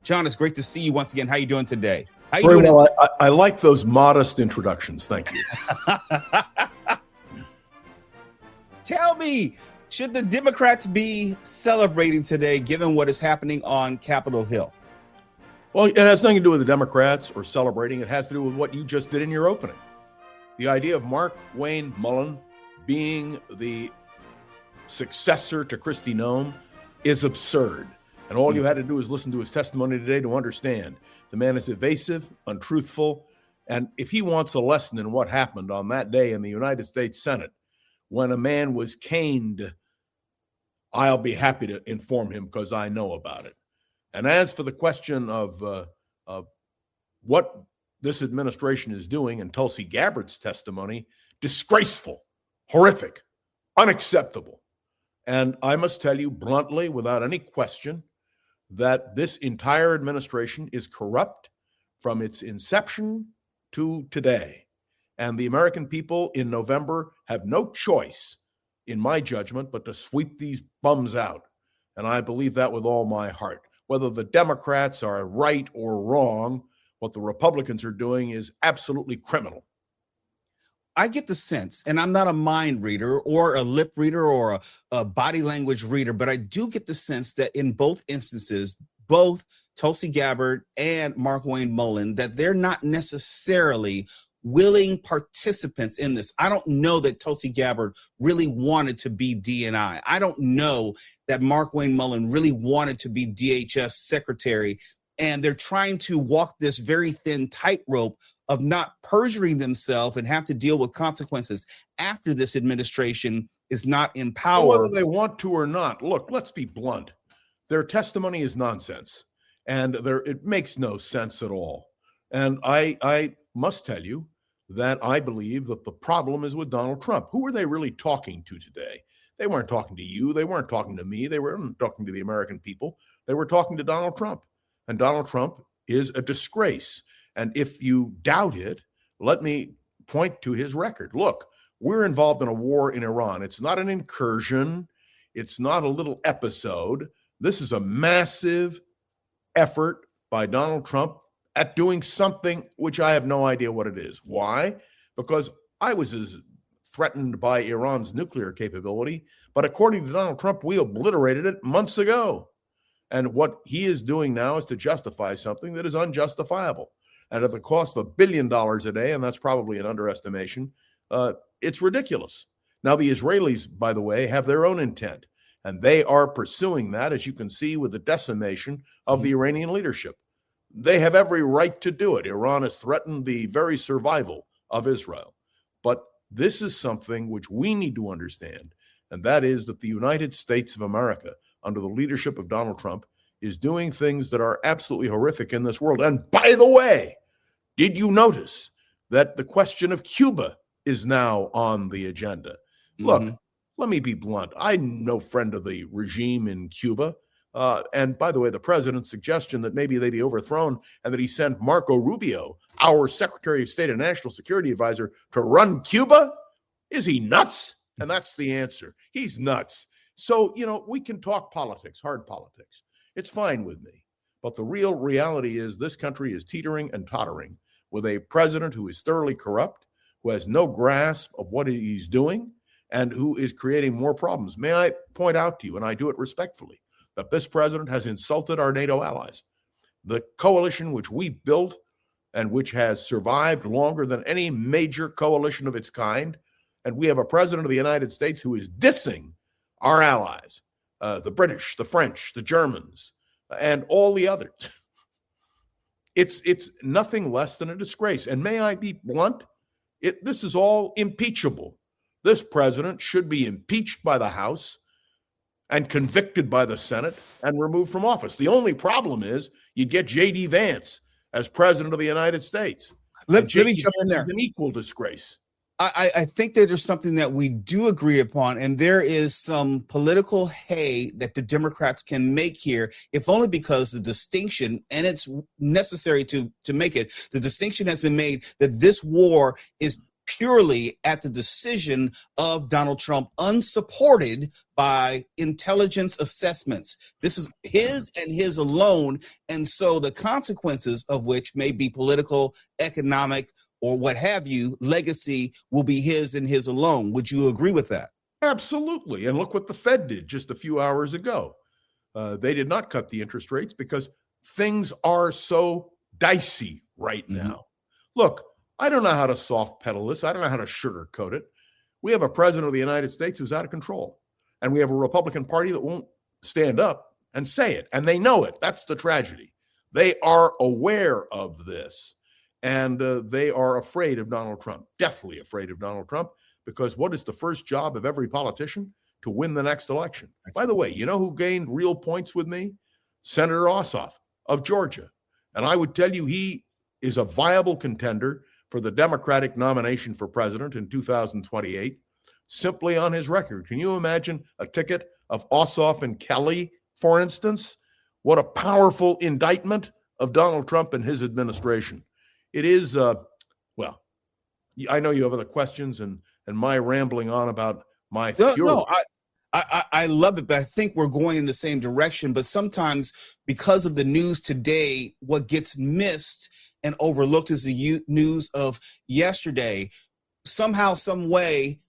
John, it's great to see you once again. How you doing today? How you Very doing? well. I like those modest introductions. Thank you. Tell me, should the Democrats be celebrating today, given what is happening on Capitol Hill? Well, it has nothing to do with the Democrats or celebrating. It has to do with what you just did in your opening. The idea of Mark Wayne Mullen being the successor to Kristi Noem is absurd. And all you had to do is listen to his testimony today to understand. The man is evasive, untruthful, and if he wants a lesson in what happened on that day in the United States Senate when a man was caned, I'll be happy to inform him because I know about it. And as for the question of what this administration is doing and Tulsi Gabbard's testimony, disgraceful, horrific, unacceptable. And I must tell you bluntly, without any question, that this entire administration is corrupt from its inception to today. And the American people in November have no choice, in my judgment, but to sweep these bums out. And I believe that with all my heart. Whether the Democrats are right or wrong, what the Republicans are doing is absolutely criminal. I get the sense, and I'm not a mind reader or a lip reader or a body language reader, but I do get the sense that in both instances, both Tulsi Gabbard and Mark Wayne Mullen, that they're not necessarily willing participants in this. I don't know that Tulsi Gabbard really wanted to be DNI. I don't know that Mark Wayne Mullen really wanted to be DHS secretary. And they're trying to walk this very thin tightrope of not perjuring themselves and have to deal with consequences after this administration is not in power. Well, whether they want to or not, look, let's be blunt. Their testimony is nonsense, and it makes no sense at all. And I must tell you that I believe that the problem is with Donald Trump. Who are they really talking to today? They weren't talking to you. They weren't talking to me. They weren't talking to the American people. They were talking to Donald Trump. And Donald Trump is a disgrace. And if you doubt it, let me point to his record. Look, we're involved in a war in Iran. It's not an incursion. It's not a little episode. This is a massive effort by Donald Trump at doing something which I have no idea what it is. Why? Because I was as threatened by Iran's nuclear capability, but according to Donald Trump, we obliterated it months ago. And what he is doing now is to justify something that is unjustifiable. And at the cost of $1 billion a day, and that's probably an underestimation, it's ridiculous. Now, the Israelis, by the way, have their own intent, and they are pursuing that, as you can see, with the decimation of the Iranian leadership. They have every right to do it. Iran has threatened the very survival of Israel. But this is something which we need to understand, and that is that the United States of America, under the leadership of Donald Trump, is doing things that are absolutely horrific in this world. And by the way, did you notice that the question of Cuba is now on the agenda? Look, let me be blunt. I'm no friend of the regime in Cuba. And by the way, the president's suggestion that maybe they be overthrown and that he sent Marco Rubio, our Secretary of State and National Security Advisor, to run Cuba? Is he nuts? And that's the answer. He's nuts. So, we can talk politics, hard politics. It's fine with me. But the real reality is this country is teetering and tottering with a president who is thoroughly corrupt, who has no grasp of what he's doing, and who is creating more problems. May I point out to you, and I do it respectfully, that this president has insulted our NATO allies. The coalition which we built and which has survived longer than any major coalition of its kind. And we have a president of the United States who is dissing our allies, the British, the French, the Germans, and all the others. It's nothing less than a disgrace. And may I be blunt? This is all impeachable. This president should be impeached by the House and convicted by the Senate and removed from office. The only problem is you get J.D. Vance as president of the United States. Let me jump in there. An equal disgrace. I think that there's something that we do agree upon, and there is some political hay that the Democrats can make here, if only because the distinction, and it's necessary to make it, the distinction has been made that this war is purely at the decision of Donald Trump, unsupported by intelligence assessments. This is his and his alone. And so the consequences of which may be political, economic, or what have you, legacy will be his and his alone. Would you agree with that? Absolutely. And look what the Fed did just a few hours ago. They did not cut the interest rates because things are so dicey right now. Look, I don't know how to soft pedal this. I don't know how to sugarcoat it. We have a president of the United States who's out of control. And we have a Republican Party that won't stand up and say it. And they know it. That's the tragedy. They are aware of this. And they are afraid of Donald Trump, deathly afraid of Donald Trump, because what is the first job of every politician? To win the next election. By the way, you know who gained real points with me? Senator Ossoff of Georgia. And I would tell you he is a viable contender for the Democratic nomination for president in 2028, simply on his record. Can you imagine a ticket of Ossoff and Kelly, for instance? What a powerful indictment of Donald Trump and his administration. It is, well, I know you have other questions and my rambling on about my fury. No, I love it, but I think we're going in the same direction. But sometimes because of the news today, what gets missed and overlooked is the news of yesterday. Somehow, some way,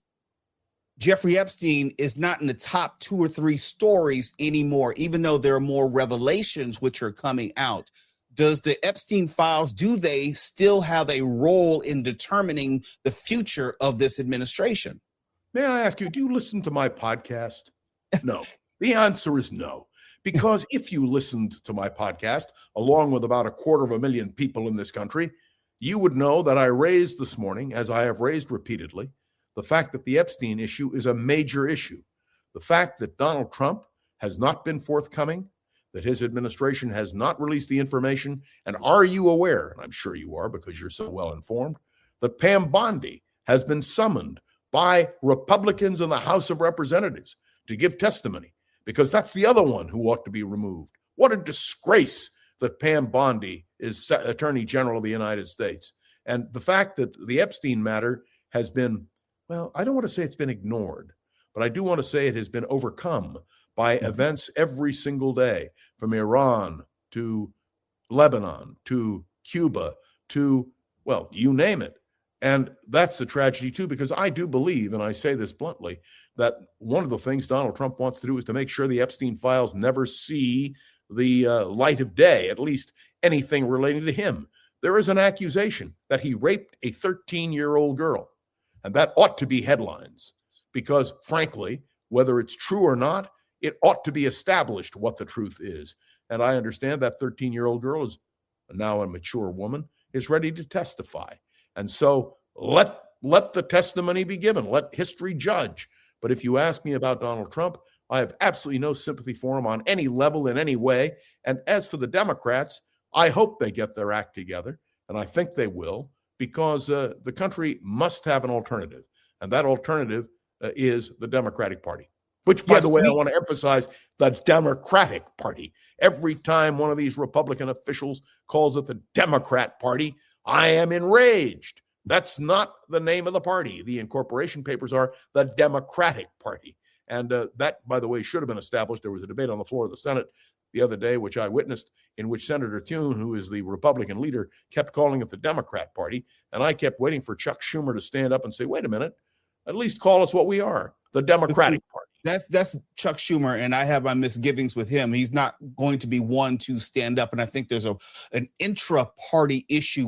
Jeffrey Epstein is not in the top 2 or 3 stories anymore, even though there are more revelations which are coming out. Does the Epstein files, do they still have a role in determining the future of this administration? May I ask you, do you listen to my podcast? No. The answer is no. Because if you listened to my podcast, along with about 250,000 people in this country, you would know that I raised this morning, as I have raised repeatedly, the fact that the Epstein issue is a major issue. The fact that Donald Trump has not been forthcoming, that his administration has not released the information. And are you aware, and I'm sure you are because you're so well informed, that Pam Bondi has been summoned by Republicans in the House of Representatives to give testimony, because that's the other one who ought to be removed. What a disgrace that Pam Bondi is Attorney General of the United States. And the fact that the Epstein matter has been, well, I don't want to say it's been ignored, but I do want to say it has been overcome by events every single day, from Iran to Lebanon to Cuba to, well, you name it. And that's a tragedy, too, because I do believe, and I say this bluntly, that one of the things Donald Trump wants to do is to make sure the Epstein files never see the light of day, at least anything relating to him. There is an accusation that he raped a 13-year-old girl, and that ought to be headlines because, frankly, whether it's true or not, it ought to be established what the truth is. And I understand that 13-year-old girl is now a mature woman, is ready to testify. And so let the testimony be given. Let history judge. But if you ask me about Donald Trump, I have absolutely no sympathy for him on any level in any way. And as for the Democrats, I hope they get their act together. And I think they will, because the country must have an alternative. And that alternative is the Democratic Party, which, by the way, I want to emphasize the Democratic Party. Every time one of these Republican officials calls it the Democrat Party, I am enraged. That's not the name of the party. The incorporation papers are the Democratic Party. And that, by the way, should have been established. There was a debate on the floor of the Senate the other day, which I witnessed, in which Senator Thune, who is the Republican leader, kept calling it the Democrat Party. And I kept waiting for Chuck Schumer to stand up and say, wait a minute, at least call us what we are, the Democratic Party. That's Chuck Schumer, and I have my misgivings with him. He's not going to be one to stand up, and I think there's an intra-party issue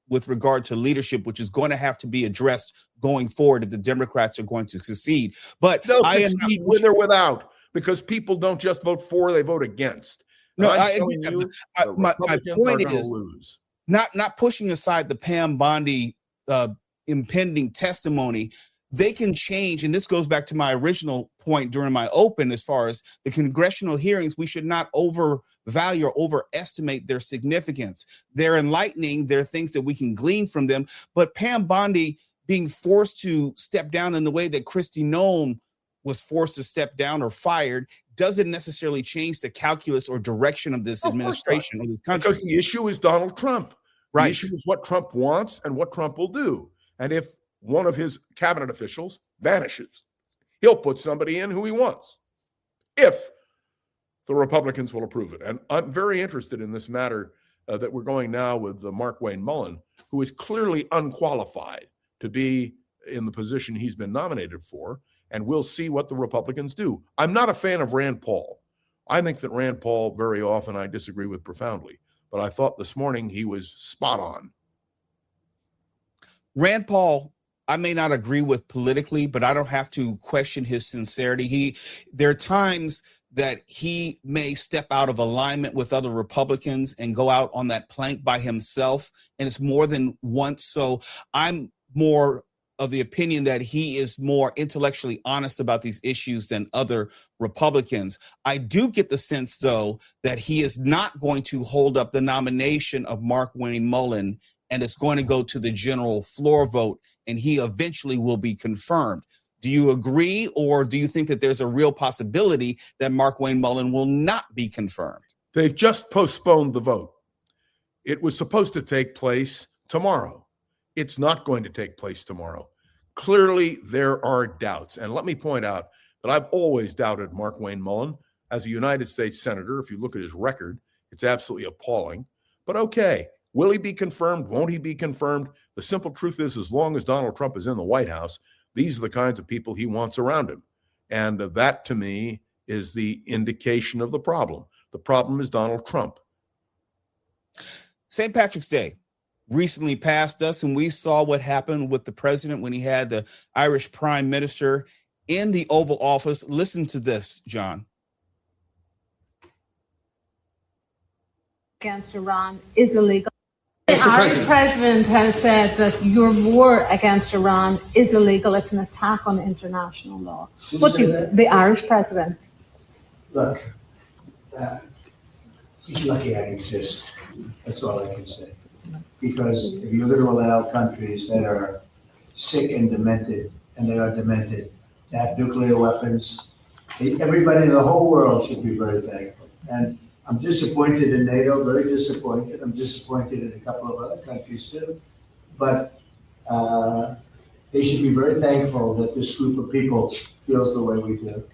with regard to leadership, which is going to have to be addressed going forward if the Democrats are going to succeed. But they'll succeed with or without, because people don't just vote for; they vote against. No, my point is not pushing aside the Pam Bondi impending testimony. They can change, and this goes back to my original point during my open, as far as the congressional hearings, we should not overvalue or overestimate their significance. They're enlightening. There are things that we can glean from them. But Pam Bondi being forced to step down in the way that Kristi Noem was forced to step down or fired doesn't necessarily change the calculus or direction of this administration or this country. Because the issue is Donald Trump. Right. The issue is what Trump wants and what Trump will do. And if one of his cabinet officials vanishes. He'll put somebody in who he wants, if the Republicans will approve it. And I'm very interested in this matter that we're going now with Mark Wayne Mullen, who is clearly unqualified to be in the position he's been nominated for, and we'll see what the Republicans do. I'm not a fan of Rand Paul. I think that Rand Paul, very often, I disagree with profoundly, but I thought this morning he was spot on. Rand Paul, I may not agree with politically, but I don't have to question his sincerity. There are times that he may step out of alignment with other Republicans and go out on that plank by himself, and it's more than once. So I'm more of the opinion that he is more intellectually honest about these issues than other Republicans. I do get the sense, though, that he is not going to hold up the nomination of Mark Wayne Mullen, and it's going to go to the general floor vote, and he eventually will be confirmed. Do you agree, or do you think that there's a real possibility that Mark Wayne Mullen will not be confirmed? They've just postponed the vote. It was supposed to take place tomorrow. It's not going to take place tomorrow. Clearly, there are doubts. And let me point out that I've always doubted Mark Wayne Mullen as a United States Senator. If you look at his record, it's absolutely appalling. But okay, will he be confirmed? Won't he be confirmed? The simple truth is, as long as Donald Trump is in the White House, these are the kinds of people he wants around him. And that, to me, is the indication of the problem. The problem is Donald Trump. St. Patrick's Day recently passed us, and we saw what happened with the president when he had the Irish prime minister in the Oval Office. Listen to this, John. Against Iran is illegal. The Irish president has said that your war against Iran is illegal. It's an attack on international law. What do you, the Irish president? Look, he's lucky I exist. That's all I can say. Because if you're going to allow countries that are sick and demented, and they are demented, to have nuclear weapons, everybody in the whole world should be very thankful. And I'm disappointed in NATO, very disappointed. I'm disappointed in a couple of other countries too. But they should be very thankful that this group of people feels the way we do.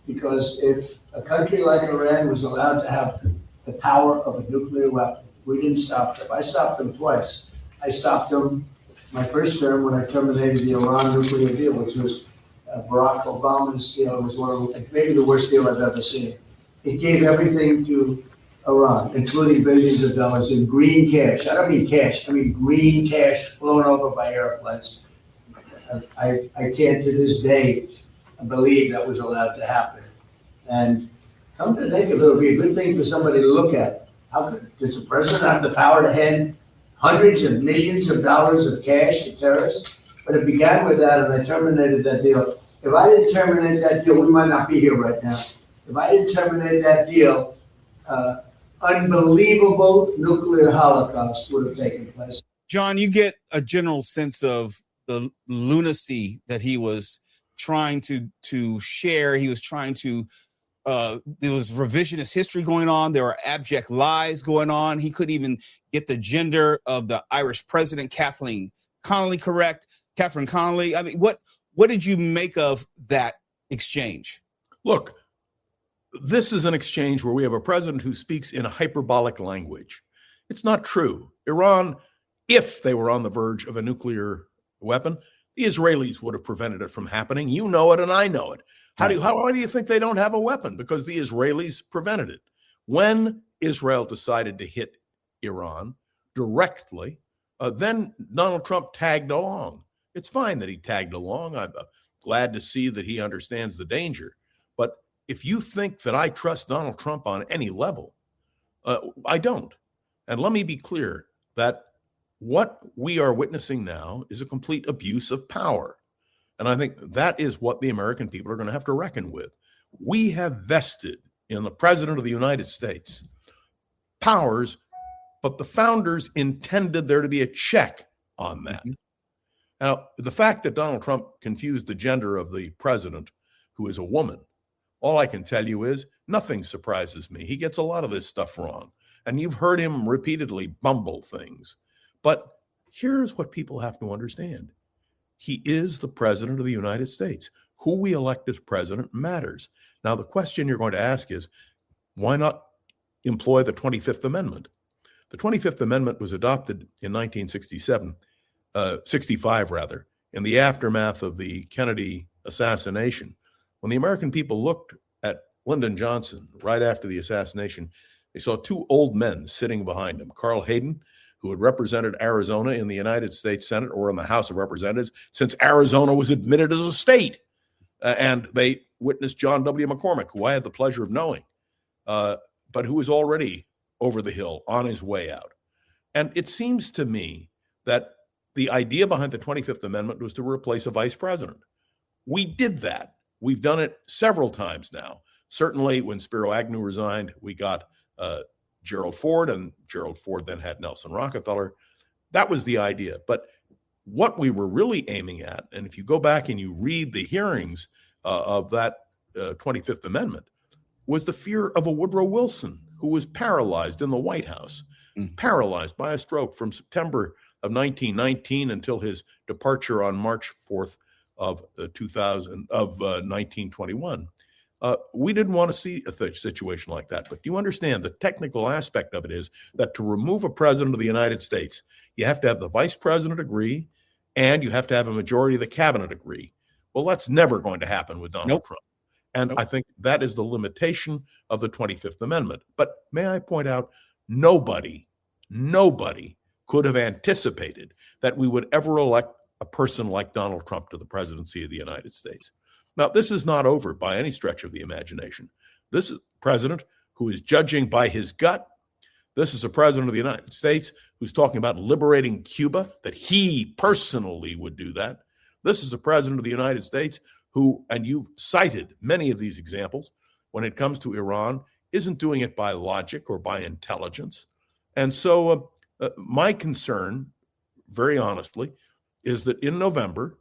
Because if a country like Iran was allowed to have the power of a nuclear weapon, we didn't stop them. I stopped them twice. I stopped them my first term when I terminated the Iran nuclear deal, which was Barack Obama's deal. It was one of maybe the worst deal I've ever seen. It gave everything to Iran, including billions of dollars in green cash. I don't mean cash. I mean green cash flown over by airplanes. I can't to this day believe that was allowed to happen. And come to think of it, it would be a good thing for somebody to look at. How does the president have the power to hand hundreds of millions of dollars of cash to terrorists? But it began with that, and I terminated that deal. If I didn't terminate that deal, we might not be here right now. If I didn't terminate that deal, unbelievable nuclear holocaust would have taken place. John, you get a general sense of the lunacy that he was trying to share. He was trying to there was revisionist history going on. There were abject lies going on. He couldn't even get the gender of the Irish president, Catherine Connolly, correct. Catherine Connolly. I mean, what did you make of that exchange? Look, this is an exchange where we have a president who speaks in a hyperbolic language. It's not true. Iran, if they were on the verge of a nuclear weapon, the Israelis would have prevented it from happening. You know it, and I know it. Why do you think they don't have a weapon? Because the Israelis prevented it. When Israel decided to hit Iran directly, then Donald Trump tagged along. It's fine that he tagged along. I'm glad to see that he understands the danger. But if you think that I trust Donald Trump on any level, I don't. And let me be clear that what we are witnessing now is a complete abuse of power. And I think that is what the American people are going to have to reckon with. We have vested in the President of the United States powers, but the founders intended there to be a check on that. Mm-hmm. Now, the fact that Donald Trump confused the gender of the president, who is a woman, all I can tell you is nothing surprises me. He gets a lot of this stuff wrong. And you've heard him repeatedly bumble things. But here's what people have to understand. He is the president of the United States. Who we elect as president matters. Now, the question you're going to ask is, why not employ the 25th Amendment? The 25th Amendment was adopted in 1967, 65 rather, in the aftermath of the Kennedy assassination. When the American people looked at Lyndon Johnson right after the assassination, they saw two old men sitting behind him, Carl Hayden, who had represented Arizona in the United States Senate or in the House of Representatives since Arizona was admitted as a state. And they witnessed John W. McCormick, who I had the pleasure of knowing, but who was already over the hill on his way out. And it seems to me that the idea behind the 25th Amendment was to replace a vice president. We did that. We've done it several times now. Certainly when Spiro Agnew resigned, we got Gerald Ford, and Gerald Ford then had Nelson Rockefeller. That was the idea. But what we were really aiming at, and if you go back and you read the hearings of that 25th Amendment, was the fear of a Woodrow Wilson who was paralyzed in the White House, paralyzed by a stroke from September of 1919 until his departure on March 4th of 1921. We didn't want to see a situation like that. But do you understand the technical aspect of it is that to remove a president of the United States, you have to have the vice president agree, and you have to have a majority of the cabinet agree. Well, that's never going to happen with Donald Trump. And I think that is the limitation of the 25th Amendment. But may I point out, nobody could have anticipated that we would ever elect a person like Donald Trump to the presidency of the United States. Now, this is not over by any stretch of the imagination. This is a president who is judging by his gut. This is a president of the United States who's talking about liberating Cuba, that he personally would do that. This is a president of the United States who, and you've cited many of these examples, when it comes to Iran, isn't doing it by logic or by intelligence. And so my concern, very honestly, is that in November,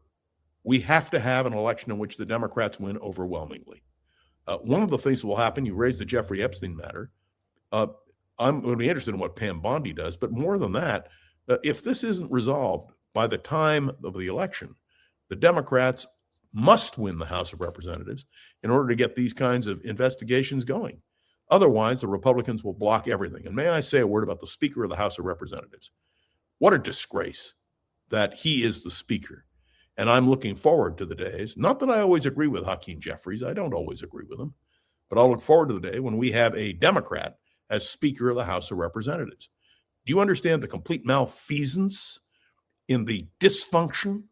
we have to have an election in which the Democrats win overwhelmingly. One of the things that will happen, you raised the Jeffrey Epstein matter. I'm going to be interested in what Pam Bondi does, but more than that, if this isn't resolved by the time of the election, the Democrats must win the House of Representatives in order to get these kinds of investigations going. Otherwise, the Republicans will block everything. And may I say a word about the Speaker of the House of Representatives? What a disgrace that he is the Speaker. And I'm looking forward to the days, not that I always agree with Hakeem Jeffries, I don't always agree with him, but I'll look forward to the day when we have a Democrat as Speaker of the House of Representatives. Do you understand the complete malfeasance in the dysfunction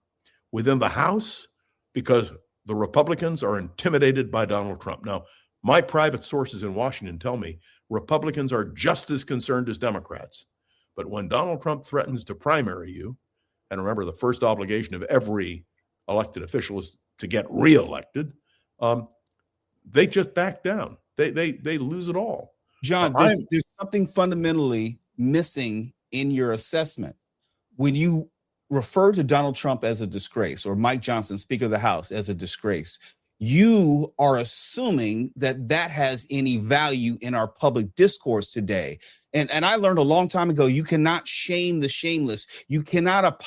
within the House? Because the Republicans are intimidated by Donald Trump. Now, my private sources in Washington tell me Republicans are just as concerned as Democrats. But when Donald Trump threatens to primary you, and remember, the first obligation of every elected official is to get reelected, they just back down. They lose it all. John, there's something fundamentally missing in your assessment. When you refer to Donald Trump as a disgrace, or Mike Johnson, Speaker of the House, as a disgrace, you are assuming that that has any value in our public discourse today. And I learned a long time ago, you cannot shame the shameless. You cannot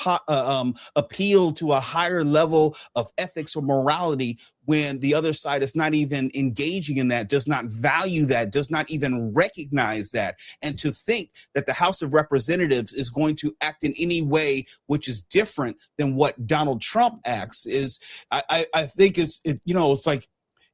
appeal to a higher level of ethics or morality when the other side is not even engaging in that, does not value that, does not even recognize that. And to think that the House of Representatives is going to act in any way which is different than what Donald Trump acts is, I think it's like,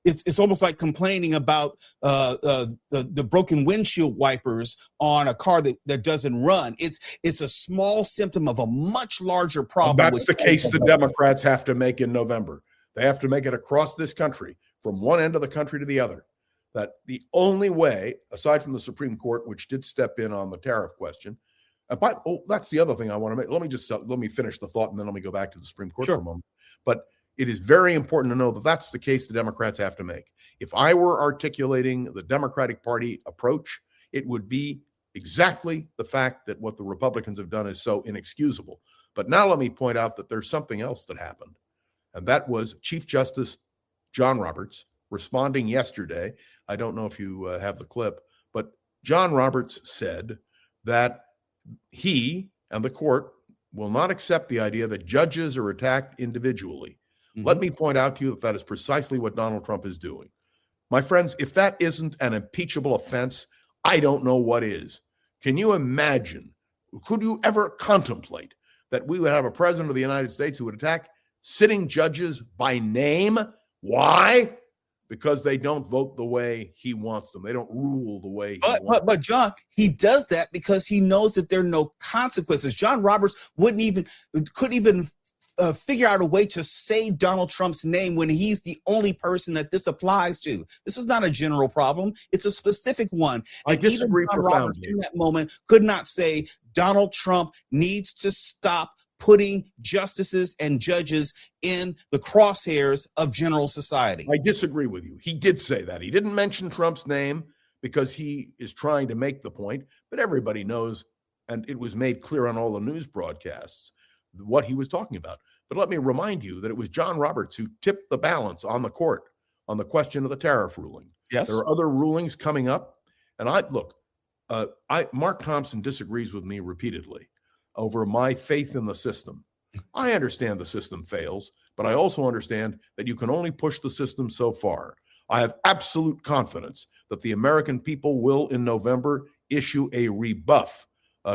it's almost like complaining about the broken windshield wipers on a car that doesn't run. It's a small symptom of a much larger problem. That's the case the Democrats have to make in November. They have to make it across this country, from one end of the country to the other, that the only way, aside from the Supreme Court, which did step in on the tariff question, that's the other thing I want to make. Let me finish the thought, and then let me go back to the Supreme Court for a moment. But it is very important to know that that's the case the Democrats have to make. If I were articulating the Democratic Party approach, it would be exactly the fact that what the Republicans have done is so inexcusable. But now let me point out that there's something else that happened. And that was Chief Justice John Roberts responding yesterday. I don't know if you have the clip, but John Roberts said that he and the court will not accept the idea that judges are attacked individually. Mhm. Let me point out to you that that is precisely what Donald Trump is doing. My friends, if that isn't an impeachable offense, I don't know what is. Can you imagine? Could you ever contemplate that we would have a president of the United States who would attack sitting judges by name? Why? Because they don't vote the way he wants them. They don't rule the way he wants them. But John, he does that because he knows that there are no consequences. John Roberts couldn't even figure out a way to say Donald Trump's name when he's the only person that this applies to. This is not a general problem. It's a specific one. I And even disagree John Roberts profoundly. in that moment could not say Donald Trump needs to stop putting justices and judges in the crosshairs of general society. I disagree with you. He did say that. He didn't mention Trump's name because he is trying to make the point, but everybody knows, and it was made clear on all the news broadcasts, what he was talking about. But let me remind you that it was John Roberts who tipped the balance on the court on the question of the tariff ruling. Yes. There are other rulings coming up. And Mark Thompson disagrees with me repeatedly over my faith in the system. I understand the system fails, but I also understand that you can only push the system so far. I have absolute confidence that the American people will, in November, issue a rebuff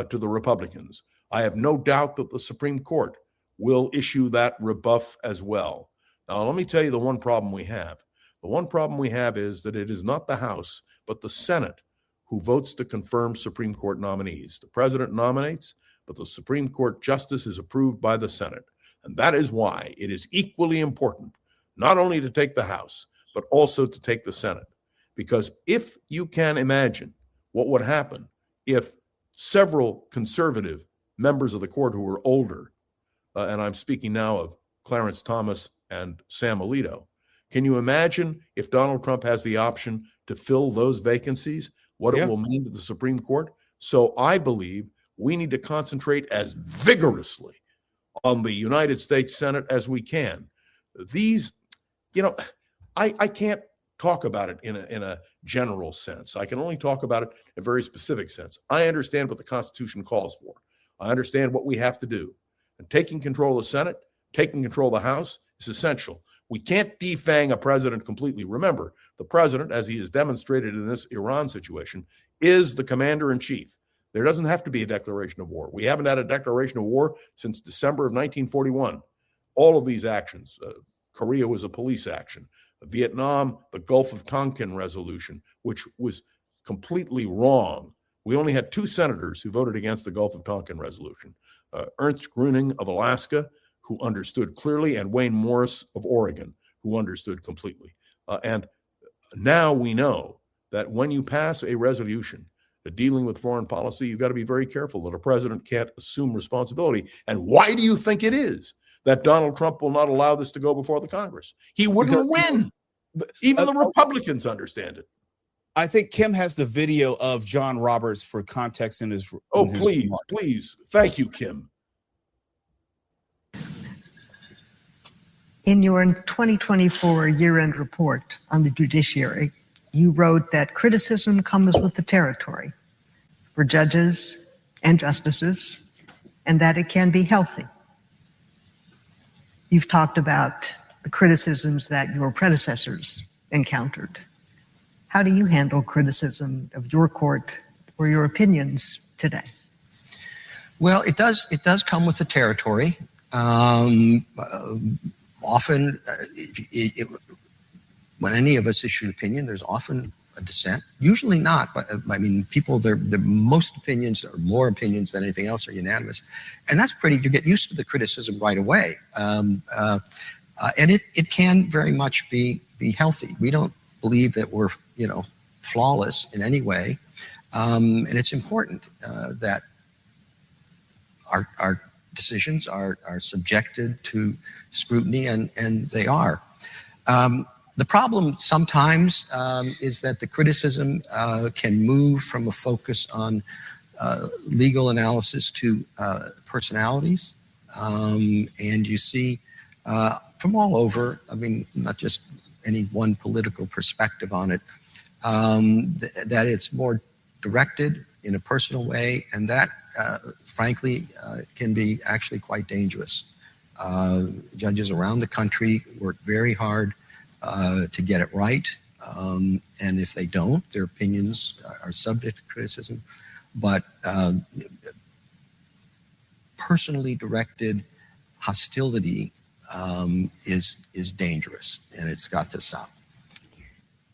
to the Republicans. I have no doubt that the Supreme Court will issue that rebuff as well. Now, let me tell you the one problem we have. The one problem we have is that it is not the House, but the Senate who votes to confirm Supreme Court nominees. The president nominates, but the Supreme Court justice is approved by the Senate. And that is why it is equally important not only to take the House, but also to take the Senate. Because if you can imagine what would happen if several conservative members of the court who were older, and I'm speaking now of Clarence Thomas and Sam Alito, can you imagine if Donald Trump has the option to fill those vacancies, what it will mean to the Supreme Court? So I believe we need to concentrate as vigorously on the United States Senate as we can. These, I can't talk about it in a general sense. I can only talk about it in a very specific sense. I understand what the Constitution calls for. I understand what we have to do. And taking control of the Senate, taking control of the House is essential. We can't defang a president completely. Remember, the president, as he has demonstrated in this Iran situation, is the commander-in-chief. There doesn't have to be a declaration of war. We haven't had a declaration of war since December of 1941. All of these actions, Korea was a police action. Vietnam, the Gulf of Tonkin resolution, which was completely wrong. We only had 2 senators who voted against the Gulf of Tonkin resolution. Ernst Gruning of Alaska, who understood clearly, and Wayne Morris of Oregon, who understood completely. And now we know that when you pass a resolution dealing with foreign policy, you've got to be very careful that a president can't assume responsibility. And why do you think it is that Donald Trump will not allow this to go before the Congress? He wouldn't win. Even the Republicans understand it. I think Kim has the video of John Roberts for context in his. Oh, please. Thank you, Kim. In your 2024 year-end report on the judiciary, you wrote that criticism comes with the territory for judges and justices, and that it can be healthy. You've talked about the criticisms that your predecessors encountered. How do you handle criticism of your court or your opinions today? Well, it does come with the territory. Often, when any of us issue an opinion, there's often a dissent. Usually not, but I mean, most opinions, or more opinions than anything else, are unanimous, and that's you get used to the criticism right away, and it can very much be healthy. We don't believe that we're flawless in any way, and it's important that our decisions are subjected to scrutiny, and they are. The problem sometimes is that the criticism can move from a focus on legal analysis to personalities. And you see from all over, I mean, not just any one political perspective on it, that it's more directed in a personal way, and that frankly, can be actually quite dangerous. Judges around the country work very hard to get it right. And if they don't, their opinions are subject to criticism. But personally directed hostility is dangerous, and it's got to stop.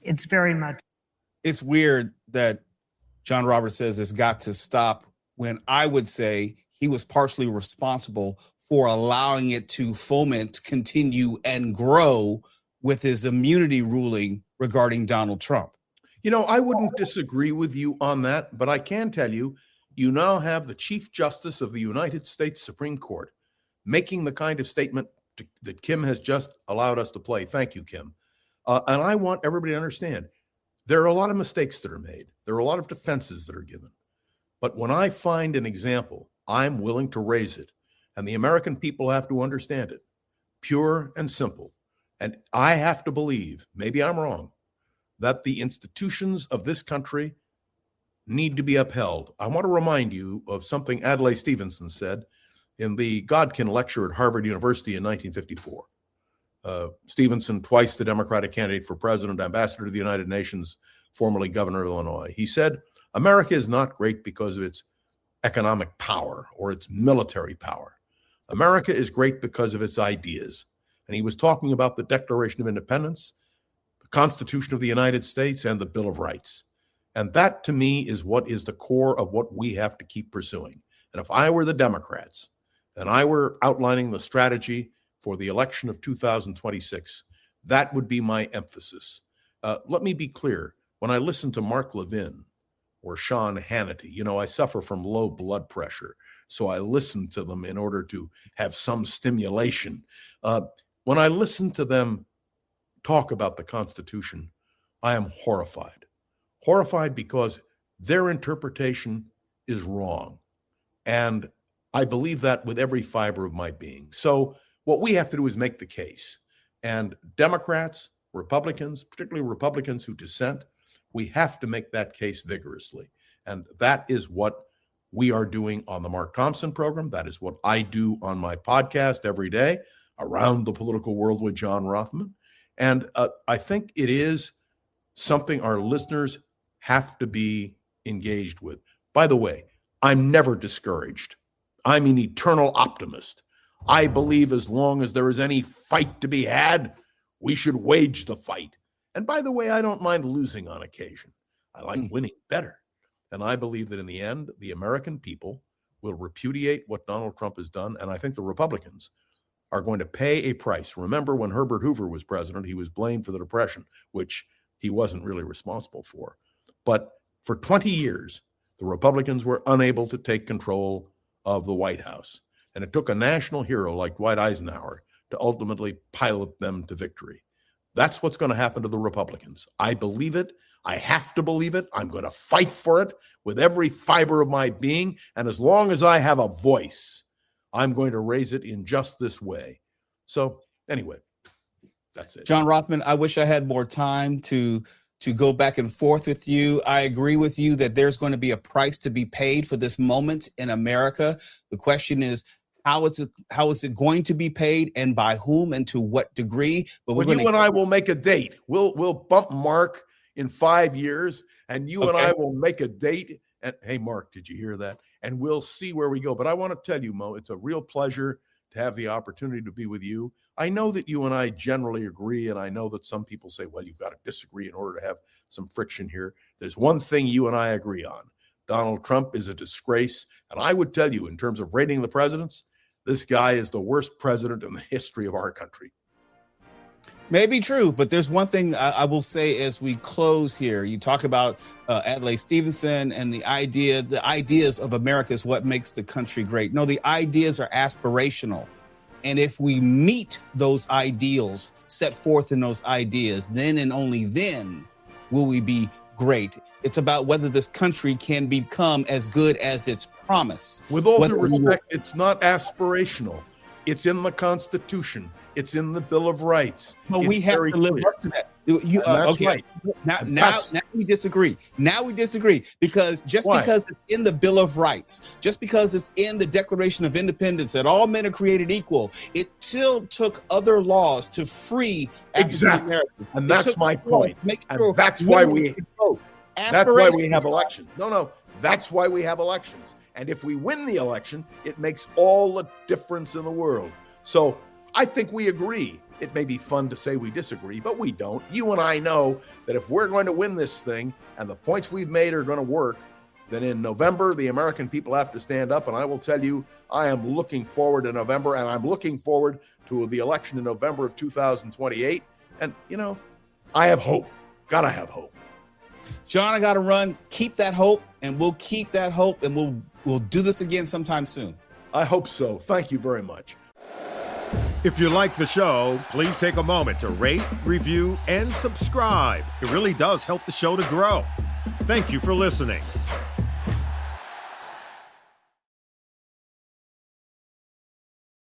It's very much. It's weird that John Roberts says it's got to stop when I would say he was partially responsible for allowing it to foment, continue, and grow with his immunity ruling regarding Donald Trump. You know, I wouldn't disagree with you on that, but I can tell you, you now have the Chief Justice of the United States Supreme Court making the kind of statement that Kim has just allowed us to play. Thank you, Kim. And I want everybody to understand, there are a lot of mistakes that are made. There are a lot of defenses that are given. But when I find an example, I'm willing to raise it. And the American people have to understand it. Pure and simple. And I have to believe, maybe I'm wrong, that the institutions of this country need to be upheld. I want to remind you of something Adlai Stevenson said in the Godkin lecture at Harvard University in 1954. Stevenson, twice the Democratic candidate for president, ambassador to the United Nations, formerly governor of Illinois. He said, America is not great because of its economic power or its military power. America is great because of its ideas. And he was talking about the Declaration of Independence, the Constitution of the United States, and the Bill of Rights. And that, to me, is what is the core of what we have to keep pursuing. And if I were the Democrats and I were outlining the strategy for the election of 2026, that would be my emphasis. Let me be clear. When I listen to Mark Levin or Sean Hannity, you know, I suffer from low blood pressure, so I listen to them in order to have some stimulation. When I listen to them talk about the Constitution, I am horrified. Horrified because their interpretation is wrong. And I believe that with every fiber of my being. So what we have to do is make the case. And Democrats, Republicans, particularly Republicans who dissent, we have to make that case vigorously. And that is what we are doing on the Mark Thompson program. That is what I do on my podcast every day, Around the Political World with John Rothman. And I think it is something our listeners have to be engaged with. By the way, I'm never discouraged. I'm an eternal optimist. I believe as long as there is any fight to be had, we should wage the fight. And by the way, I don't mind losing on occasion. I like winning better. And I believe that in the end, the American people will repudiate what Donald Trump has done. And I think the Republicans are going to pay a price. Remember, when Herbert Hoover was president, he was blamed for the Depression, which he wasn't really responsible for. But for 20 years, the Republicans were unable to take control of the White House. And it took a national hero like Dwight Eisenhower to ultimately pilot them to victory. That's what's going to happen to the Republicans. I believe it. I have to believe it. I'm going to fight for it with every fiber of my being. And as long as I have a voice, I'm going to raise it in just this way. So anyway, that's it. John Rothman, I wish I had more time to go back and forth with you. I agree with you that there's going to be a price to be paid for this moment in America. The question is, how is it going to be paid, and by whom, and to what degree? But you and I will make a date. We'll bump Mark in 5 years, and you and I will make a date. And hey, Mark, did you hear that? And we'll see where we go. But I want to tell you, Mo, it's a real pleasure to have the opportunity to be with you. I know that you and I generally agree, and I know that some people say, well, you've got to disagree in order to have some friction here. There's one thing you and I agree on. Donald Trump is a disgrace. And I would tell you, in terms of rating the presidents, this guy is the worst president in the history of our country. Maybe true, but there's one thing I will say as we close here. You talk about Adlai Stevenson and the ideas of America is what makes the country great. No, the ideas are aspirational. And if we meet those ideals, set forth in those ideas, then and only then will we be great. It's about whether this country can become as good as its promise. With all due respect, it's not aspirational. It's in the Constitution. It's in the Bill of Rights. But It's we have very to live clear. up to that. You, And that's okay. right. Now That's- we disagree. Now we disagree because Why? because it's in the Bill of Rights, just because it's in the Declaration of Independence that all men are created equal, it still took other laws to free African Exactly. Americans. And It that's took my laws point. to make And sure that's why women we- could vote. That's why we have Aspirations. elections. No. That's why we have elections. And if we win the election, it makes all the difference in the world. So I think we agree. It may be fun to say we disagree, but we don't. You and I know that if we're going to win this thing and the points we've made are going to work, then in November, the American people have to stand up. And I will tell you, I am looking forward to November, and I'm looking forward to the election in November of 2028. And, I have hope. Gotta have hope. John, I got to run. Keep that hope, and we'll keep that hope, and we'll do this again sometime soon. I hope so. Thank you very much. If you like the show, please take a moment to rate, review, and subscribe. It really does help the show to grow. Thank you for listening.